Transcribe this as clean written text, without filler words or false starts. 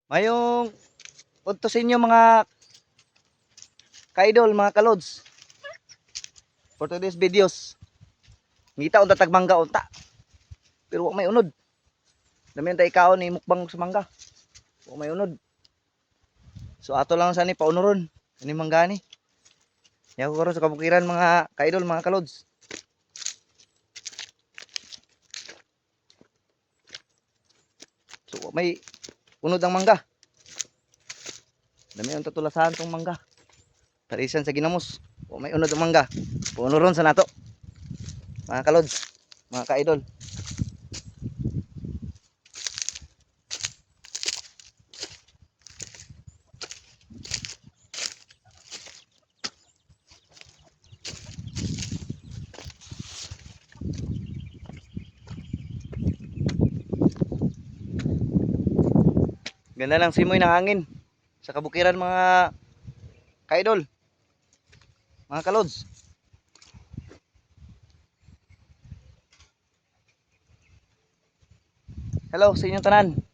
Mayong punto sa inyo mga ka-idol, mga kalods. For today's videos. Ngita unta tagmangga unta. Pero wag may unod. Dami tayo ikaon ni mukbang sa mangga. Wag may unod. So ato lang sa ni paunuron. Ani mangga ni. Yaw ko karon sa kabukiran mga ka-idol, mga kalods. So wag may unod ang mangga. Dami unta tulasan tong mangga. Tarisan sa ginamos. Wag may unod ang mangga. Paunuron sa nato. Mga kalods, mga ka-idol. Ganda lang simoy ng hangin sa kabukiran mga ka-idol, mga kalods. Hello sa inyong tanan.